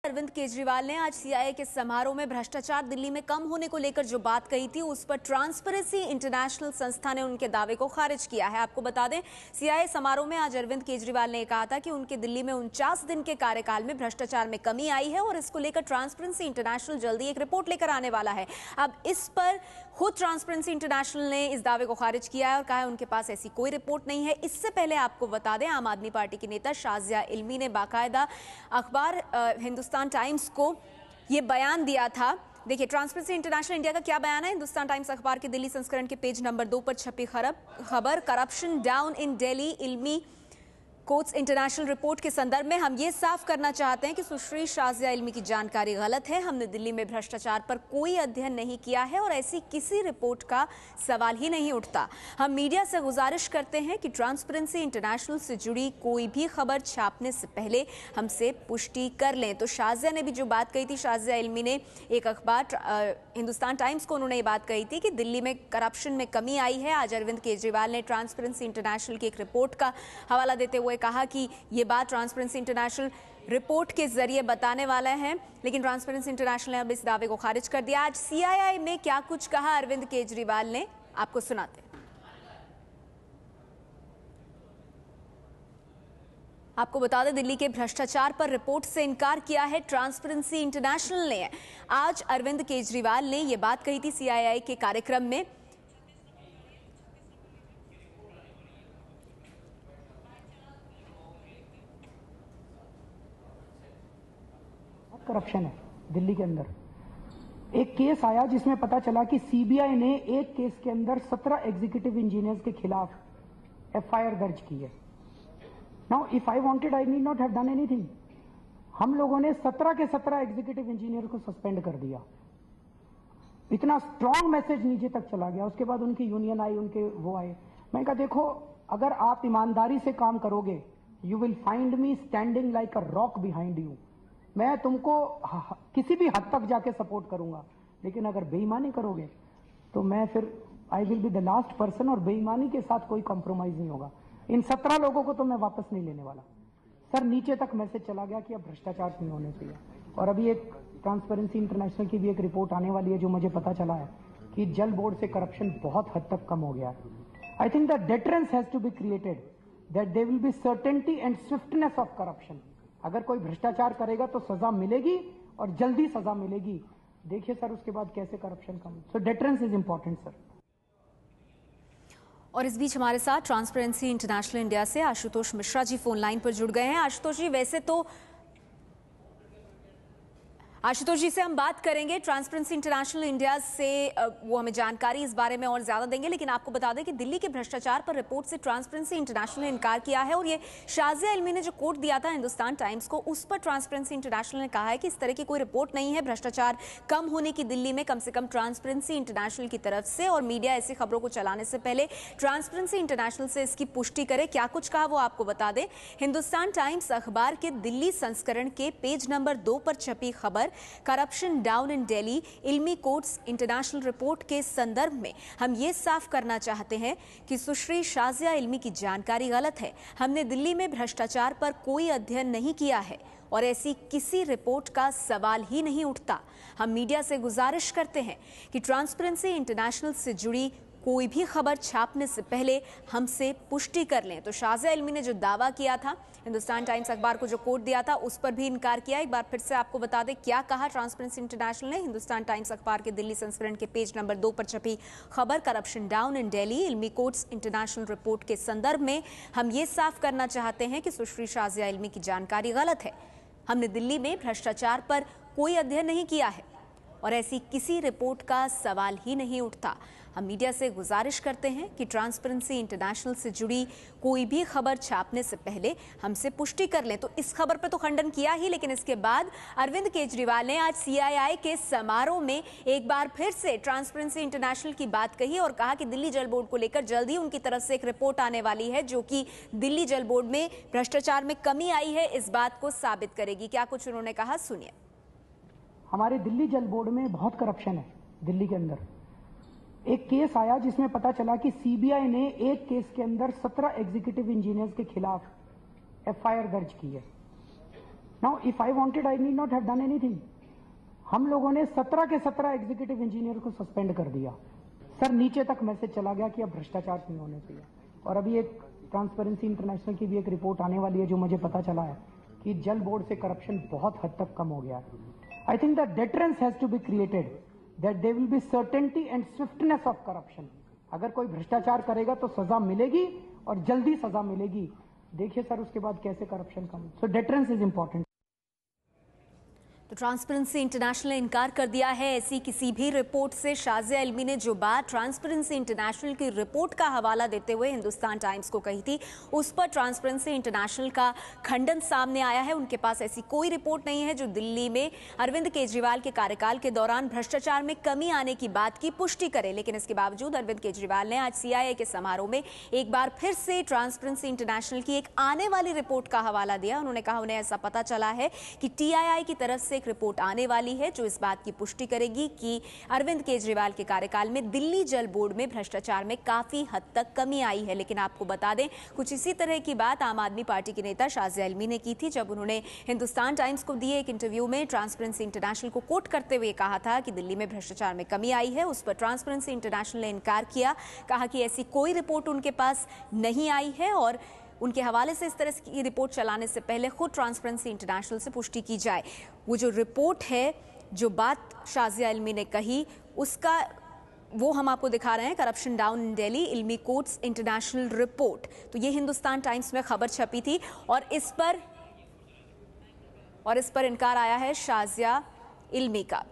अरविंद केजरीवाल ने आज सीआईआई के समारोह में भ्रष्टाचार दिल्ली में कम होने को लेकर जो बात कही थी उस पर ट्रांसपेरेंसी इंटरनेशनल संस्था ने उनके दावे को खारिज किया है। आपको बता दें, सीआईआई समारोह में आज अरविंद केजरीवाल ने कहा था कि उनके दिल्ली में 49 दिन के कार्यकाल में भ्रष्टाचार में कमी आई है और इसको लेकर ट्रांसपेरेंसी इंटरनेशनल जल्दी एक रिपोर्ट लेकर आने वाला है। अब इस पर खुद ट्रांसपेरेंसी इंटरनेशनल ने इस दावे को खारिज किया है और कहा है उनके पास ऐसी कोई रिपोर्ट नहीं है। इससे पहले आपको बता दें, आम आदमी पार्टी की नेता शाजिया इल्मी ने बाकायदा अखबार हिंदुस्तान टाइम्स को ये बयान दिया था। देखिए, ट्रांसपेरेंसी इंटरनेशनल इंडिया का क्या बयान है। हिंदुस्तान टाइम्स अखबार के दिल्ली संस्करण के पेज नंबर 2 पर छपी खबर corruption down in Delhi Ilmi quotes international report के संदर्भ में हम ये साफ करना चाहते हैं कि सुश्री शाजिया इल्मी की जानकारी गलत है। हमने दिल्ली में भ्रष्टाचार पर कोई अध्ययन नहीं किया है और ऐसी किसी रिपोर्ट का सवाल ही नहीं उठता। हम मीडिया से गुजारिश करते हैं कि ट्रांसपेरेंसी इंटरनेशनल से जुड़ी कोई भी खबर छापने से पहले हमसे पुष्टि कर लें। तो शाजिया ने भी जो बात कही थी, शाजिया इल्मी ने एक अखबार हिंदुस्तान टाइम्स को उन्होंने ये बात कही थी कि दिल्ली में करप्शन में कमी आई है। आज अरविंद केजरीवाल ने ट्रांसपेरेंसी इंटरनेशनल की एक रिपोर्ट का हवाला देते हुए कहा कि ये बात ट्रांसपेरेंसी इंटरनेशनल रिपोर्ट के जरिए बताने वाला है, लेकिन ट्रांसपेरेंसी इंटरनेशनल ने अब इस दावे को खारिज कर दिया। आज सीआईआई में क्या कुछ कहा अरविंद केजरीवाल ने, आपको सुनाते हैं। आपको बता दें, दिल्ली के भ्रष्टाचार पर रिपोर्ट से इनकार किया है ट्रांसपेरेंसी इंटरनेशनल ने। आज अरविंद केजरीवाल ने यह बात कही थी सीआईआई के कार्यक्रम में। करप्शन है दिल्ली के अंदर। एक केस आया जिसमें पता चला कि सीबीआई ने एक केस के अंदर 17 एग्जीक्यूटिव इंजीनियर्स के खिलाफ एफआईआर दर्ज की है। Now if I wanted I need not have done anything. हम लोगों ने 17 के 17 एग्जीक्यूटिव इंजीनियर को सस्पेंड कर दिया। इतना स्ट्रांग मैसेज नीचे तक चला गया। उसके बाद उनकी यूनियन आई, उनके वो आए। मैं कहा, देखो, अगर आप ईमानदारी से काम करोगे, you will find me standing like a rock behind you. मैं तुमको किसी भी हद तक जाके सपोर्ट करूंगा, लेकिन अगर बेईमानी करोगे तो मैं फिर I will be the last person, और बेईमानी के साथ कोई कॉम्प्रोमाइज नहीं होगा। इन 17 लोगों को तो मैं वापस नहीं लेने वाला। सर, नीचे तक मैसेज चला गया कि अब भ्रष्टाचार नहीं होने चाहिए। और अभी एक ट्रांसपेरेंसी इंटरनेशनल की भी एक रिपोर्ट आने वाली है, जो मुझे पता चला है कि जल बोर्ड से करप्शन बहुत हद तक कम हो गया है। I think the deterrence has to be created that there will be certainty and swiftness of corruption. अगर कोई भ्रष्टाचार करेगा तो सजा मिलेगी और जल्दी सजा मिलेगी। देखिए सर, उसके बाद कैसे corruption come. So deterrence is important sir. और इस बीच हमारे साथ ट्रांसपेरेंसी इंटरनेशनल इंडिया से आशुतोष मिश्रा जी फोन लाइन पर जुड़ गए हैं। आशुतोष जी, वैसे तो आशुतोष जी से हम बात करेंगे, ट्रांसपेरेंसी इंटरनेशनल इंडिया से वो हमें जानकारी इस बारे में और ज्यादा देंगे, लेकिन आपको बता दें कि दिल्ली के भ्रष्टाचार पर रिपोर्ट से ट्रांसपेरेंसी इंटरनेशनल ने इनकार किया है। और ये शाजिया इल्मी ने जो कोट दिया था हिंदुस्तान टाइम्स को, उस पर ट्रांसपेरेंसी इंटरनेशनल ने कहा है कि इस तरह की कोई रिपोर्ट नहीं है भ्रष्टाचार कम होने की दिल्ली में, कम से कम ट्रांसपेरेंसी इंटरनेशनल की तरफ से। और मीडिया ऐसी खबरों को चलाने से पहले ट्रांसपेरेंसी इंटरनेशनल से इसकी पुष्टि करे। क्या कुछ कहा वो आपको बता दें। हिंदुस्तान टाइम्स अखबार के दिल्ली संस्करण के पेज नंबर 2 पर छपी खबर corruption down in Delhi Ilmi quotes international report के संदर्भ में हम ये साफ करना चाहते हैं कि सुश्री शाजिया इल्मी की जानकारी गलत है। हमने दिल्ली में भ्रष्टाचार पर कोई अध्ययन नहीं किया है और ऐसी किसी रिपोर्ट का सवाल ही नहीं उठता। हम मीडिया से गुजारिश करते हैं कि ट्रांसपेरेंसी इंटरनेशनल से जुड़ी कोई भी खबर छापने से पहले हमसे पुष्टि कर लें। तो शाजिया इल्मी ने जो दावा किया था, हिंदुस्तान टाइम्स अखबार को जो कोट दिया था, उस पर भी इनकार किया। एक बार फिर से आपको बता दें क्या कहा ट्रांसपेरेंसी इंटरनेशनल ने। हिंदुस्तान टाइम्स अखबार के दिल्ली संस्करण के पेज नंबर 2 पर छपी खबर corruption down in Delhi Ilmi quotes international report के संदर्भ में हम ये साफ करना चाहते हैं कि सुश्री शाजिया इल्मी की जानकारी गलत है। हमने दिल्ली में भ्रष्टाचार पर कोई अध्ययन नहीं किया है और ऐसी किसी रिपोर्ट का सवाल ही नहीं उठता। हम मीडिया से गुजारिश करते हैं कि ट्रांसपेरेंसी इंटरनेशनल से जुड़ी कोई भी खबर छापने से पहले हमसे पुष्टि कर लें। तो इस खबर पर तो खंडन किया ही, लेकिन इसके बाद अरविंद केजरीवाल ने आज सीआईआई के समारोह में एक बार फिर से ट्रांसपेरेंसी इंटरनेशनल की बात कही और कहा कि दिल्ली जल बोर्ड को लेकर जल्दी उनकी तरफ से एक रिपोर्ट आने वाली है जो कि दिल्ली जल बोर्ड में भ्रष्टाचार में कमी आई है इस बात को साबित करेगी। क्या कुछ उन्होंने कहा, सुनिए। हमारे दिल्ली जल बोर्ड में बहुत करप्शन है दिल्ली के अंदर। एक केस आया जिसमें पता चला कि सीबीआई ने एक केस के अंदर 17 एग्जीक्यूटिव इंजीनियर्स के खिलाफ एफआईआर दर्ज की है। Now if I wanted I need not have done anything. हम लोगों ने 17 के 17 एग्जीक्यूटिव इंजीनियर को सस्पेंड कर दिया। सर नीचे तक मैसेज चला गया कि अब भ्रष्टाचार नहीं होने चाहिए। और अभी एक ट्रांसपेरेंसी इंटरनेशनल की भी एक रिपोर्ट आने वाली है जो मुझे पता चला है कि जल बोर्ड से करप्शन बहुत हद तक कम हो गया है। I think the deterrence has to be created that there will be certainty and swiftness of corruption. अगर कोई भ्रष्टाचार करेगा तो सजा मिलेगी और जल्दी सजा मिलेगी। देखिए सर उसके बाद कैसे corruption come. So deterrence is important. तो ट्रांसपेरेंसी इंटरनेशनल ने इनकार कर दिया है ऐसी किसी भी रिपोर्ट से। शाजिया इल्मी ने जो बात ट्रांसपेरेंसी इंटरनेशनल की रिपोर्ट का हवाला देते हुए हिंदुस्तान टाइम्स को कही थी, उस पर ट्रांसपेरेंसी इंटरनेशनल का खंडन सामने आया है। उनके पास ऐसी कोई रिपोर्ट नहीं है जो दिल्ली में अरविंद केजरीवाल के कार्यकाल के दौरान भ्रष्टाचार में कमी आने की बात की पुष्टि करे। लेकिन इसके बावजूद अरविंद केजरीवाल ने आज CIA के समारोह में एक बार फिर से ट्रांसपेरेंसी इंटरनेशनल की एक आने वाली रिपोर्ट का हवाला दिया। उन्होंने कहा उन्हें ऐसा पता चला है कि TII की तरफ से एक रिपोर्ट आने वाली है जो इस बात की पुष्टि करेगी कि अरविंद केजरीवाल के कार्यकाल में दिल्ली जल बोर्ड में भ्रष्टाचार में काफी हद तक कमी आई है। लेकिन आपको बता दें कुछ इसी तरह की बात आम आदमी पार्टी की नेता शाजिया इल्मी ने की थी जब उन्होंने हिंदुस्तान टाइम्स को दिए एक इंटरव्यू में ट्रांसपेरेंसी इंटरनेशनल को कोट करते हुए कहा था कि दिल्ली में भ्रष्टाचार में कमी आई है। उस पर ट्रांसपेरेंसी इंटरनेशनल ने इनकार किया, कहा कि ऐसी कोई रिपोर्ट उनके पास नहीं आई है और उनके हवाले से इस तरह की रिपोर्ट चलाने से पहले खुद ट्रांसपेरेंसी इंटरनेशनल से पुष्टि की जाए। वो जो रिपोर्ट है, जो बात शाजिया इल्मी ने कही, उसका वो हम आपको दिखा रहे हैं। Corruption down in Delhi, Ilmi quotes international report. तो ये हिंदुस्तान टाइम्स में खबर छपी थी और इस पर इनकार आया है शाजिया इल्मी का।